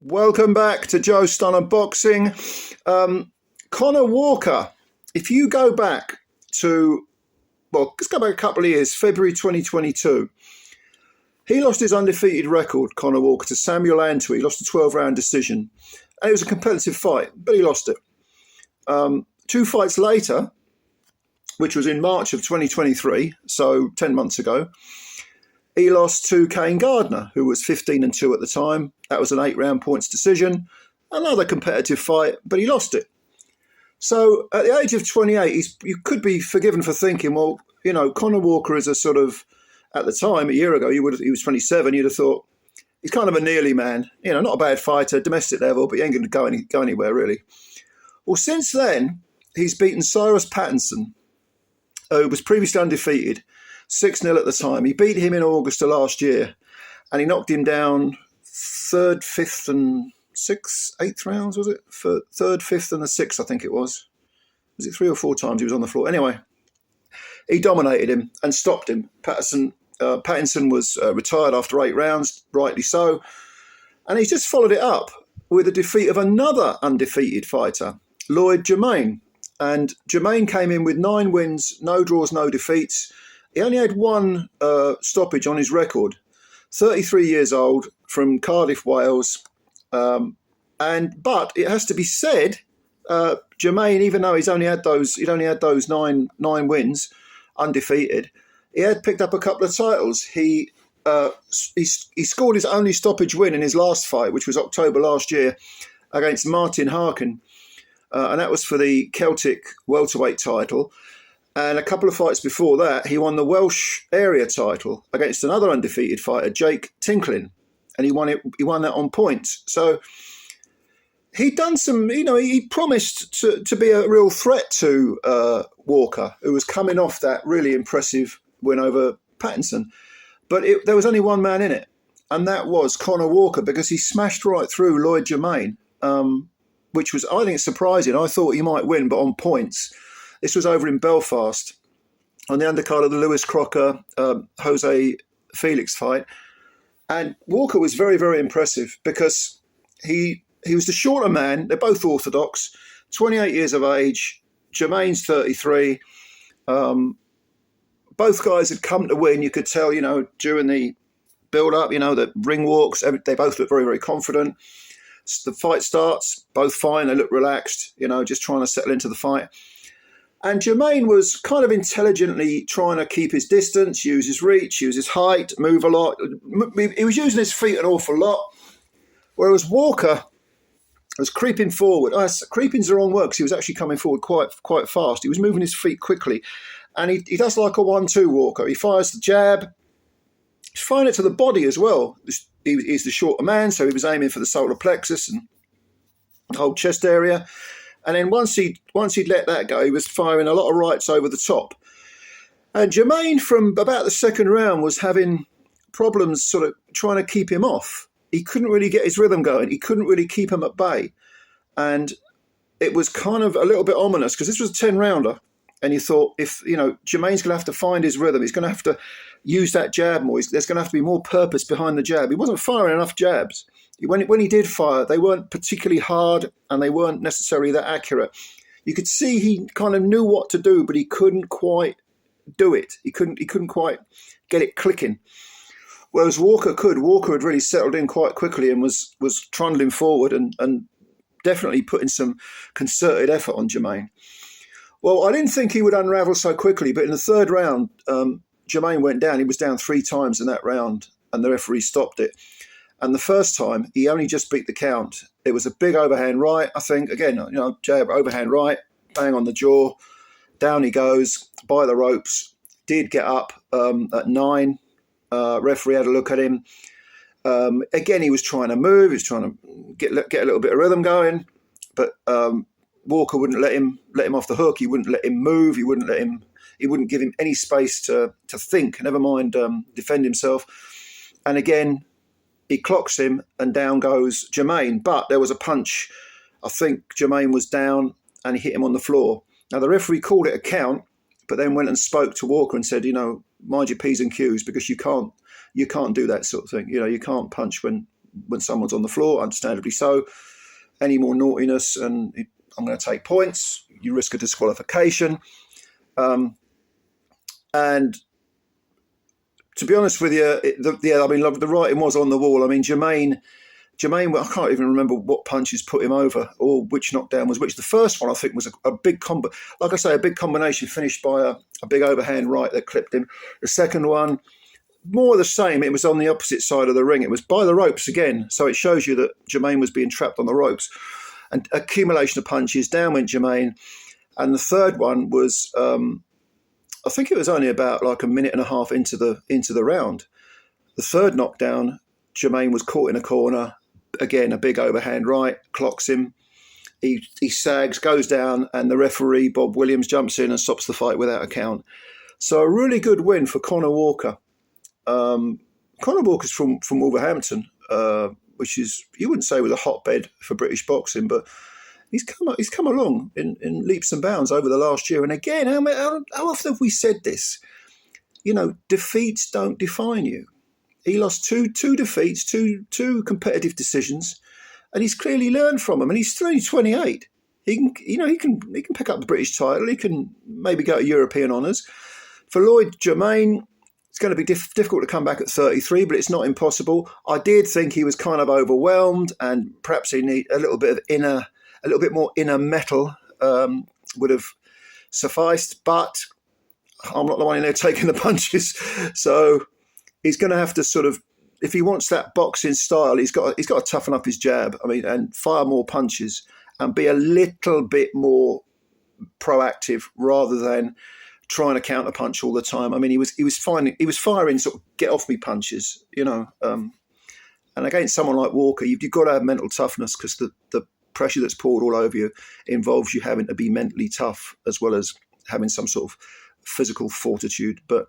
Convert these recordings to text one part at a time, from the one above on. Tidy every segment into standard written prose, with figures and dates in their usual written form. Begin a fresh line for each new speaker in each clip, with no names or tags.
Welcome back to Joe Stunner Boxing. Conah Walker, if you go back to, let's go back a couple of years, February 2022, he lost his undefeated record, Conah Walker, to Samuel Antwi. He lost a 12-round decision. And it was a competitive fight, but he lost it. 2 fights later, which was in March of 2023, so 10 months ago, he lost to Kane Gardner, who was 15-2 at the time. That was an 8-round points decision. Another competitive fight, but he lost it. So at the age of 28, you could be forgiven for thinking, well, you know, Conah Walker is a sort of, at the time, a year ago, he was 27, you'd have thought, he's kind of a nearly man. You know, not a bad fighter, domestic level, but he ain't going to go anywhere, really. Well, since then, he's beaten Cyrus Pattinson, who was previously undefeated, 6-0 at the time. He beat him in August of last year, and he knocked him down 3rd, 5th, and 8th rounds, was it? For 3rd, 5th, and the 6th, I think it was. Was it 3 or 4 times he was on the floor? Anyway, he dominated him and stopped him. Pattinson was retired after 8 rounds, rightly so, and he's just followed it up with a defeat of another undefeated fighter, Lloyd Germain. And Germain came in with 9 wins, no draws, no defeats. He only had 1 stoppage on his record. 33 years old, from Cardiff, Wales. But it has to be said, Germain, even though he'd only had those 9 wins, undefeated, he had picked up a couple of titles. He scored his only stoppage win in his last fight, which was October last year, against Martin Harkin. And that was for the Celtic welterweight title. And a couple of fights before that, he won the Welsh area title against another undefeated fighter, Jake Tinklin. And he won that on points. So he'd done some, he promised to be a real threat to Walker, who was coming off that really impressive win over Pattinson. But there was only one man in it, and that was Conah Walker, because he smashed right through Lloyd Germain, which was, I think, surprising. I thought he might win, but on points. This was over in Belfast on the undercard of the Lewis Crocker, Jose Felix fight. And Walker was very, very impressive because he was the shorter man. They're both orthodox, 28 years of age. Germain's 33. Both guys had come to win. You could tell, during the build-up, the ring walks, they both look very, very confident. The fight starts, both fine. They look relaxed, just trying to settle into the fight. And Germain was kind of intelligently trying to keep his distance, use his reach, use his height, move a lot. He was using his feet an awful lot. Whereas Walker was creeping forward. Creeping's the wrong word, because he was actually coming forward quite fast. He was moving his feet quickly. And he does like a 1-2 Walker. He fires the jab. He's firing it to the body as well. He's the shorter man, so he was aiming for the solar plexus and the whole chest area. And then once he'd let that go, he was firing a lot of rights over the top. And Germain, from about the 2nd round, was having problems sort of trying to keep him off. He couldn't really get his rhythm going. He couldn't really keep him at bay. And it was kind of a little bit ominous, because this was a 10-rounder. And you thought, if, Germain's going to have to find his rhythm. He's going to have to use that jab more. There's going to have to be more purpose behind the jab. He wasn't firing enough jabs. When he did fire, they weren't particularly hard, and they weren't necessarily that accurate. You could see he kind of knew what to do, but he couldn't quite do it. He couldn't quite get it clicking. Whereas Walker could. Walker had really settled in quite quickly and was trundling forward and definitely putting some concerted effort on Germain. Well, I didn't think he would unravel so quickly, but in the 3rd round, Germain went down. He was down 3 times in that round, and the referee stopped it. And the first time, he only just beat the count. It was a big overhand right, I think. Again, jab, overhand right, bang on the jaw. Down he goes, by the ropes. Did get up at 9. Referee had a look at him. Again, he was trying to move. He was trying to get a little bit of rhythm going. But Walker wouldn't let him off the hook. He wouldn't let him move. He wouldn't give him any space to think, never mind defend himself. And again, he clocks him, and down goes Germain. But there was a punch. I think Germain was down, and he hit him on the floor. Now, the referee called it a count, but then went and spoke to Walker and said, mind your P's and Q's, because you can't do that sort of thing. You can't punch when when someone's on the floor, understandably so. Any more naughtiness and I'm going to take points. You risk a disqualification. And to be honest with you, the writing was on the wall. I mean, Germain, I can't even remember what punches put him over or which knockdown was which. The first one, I think, was a big combo. Like I say, a big combination finished by a big overhand right that clipped him. The second one, more of the same. It was on the opposite side of the ring. It was by the ropes again. So it shows you that Germain was being trapped on the ropes. And accumulation of punches, down went Germain. And the third one was, I think it was only about like a minute and a half into the round. The third knockdown, Germain was caught in a corner. Again, a big overhand right, clocks him. He sags, goes down, and the referee, Bob Williams, jumps in and stops the fight without a count. So a really good win for Conah Walker. Conah Walker's from Wolverhampton, which is, you wouldn't say was a hotbed for British boxing, but he's come along in leaps and bounds over the last year. And again, how often have we said this? You know, defeats don't define you. He lost two defeats, two competitive decisions, and he's clearly learned from them. And he's only 28. He can pick up the British title. He can maybe go to European honours. For Lloyd Germain, it's going to be difficult to come back at 33, but it's not impossible. I did think he was kind of overwhelmed, and perhaps he need a little bit more inner metal would have sufficed. But I'm not the one in there taking the punches, so he's going to have to sort of, if he wants that boxing style, he's got to toughen up his jab. I mean, and fire more punches and be a little bit more proactive rather than trying to counter punch all the time. I mean, he was firing sort of get off me punches, you know. And against someone like Walker, you've got to have mental toughness, because the pressure that's poured all over you involves you having to be mentally tough as well as having some sort of physical fortitude. But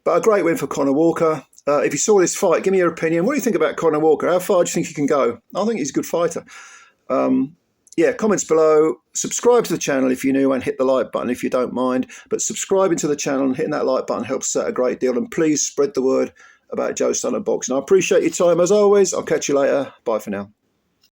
a great win for Conah Walker. If you saw this fight, give me your opinion. What do you think about Conah Walker? How far do you think he can go? I think he's a good fighter. Comments below. Subscribe to the channel if you're new, and hit the like button if you don't mind. But subscribing to the channel and hitting that like button helps out a great deal. And please spread the word about Joe Stunner Boxing. I appreciate your time as always. I'll catch you later. Bye for now.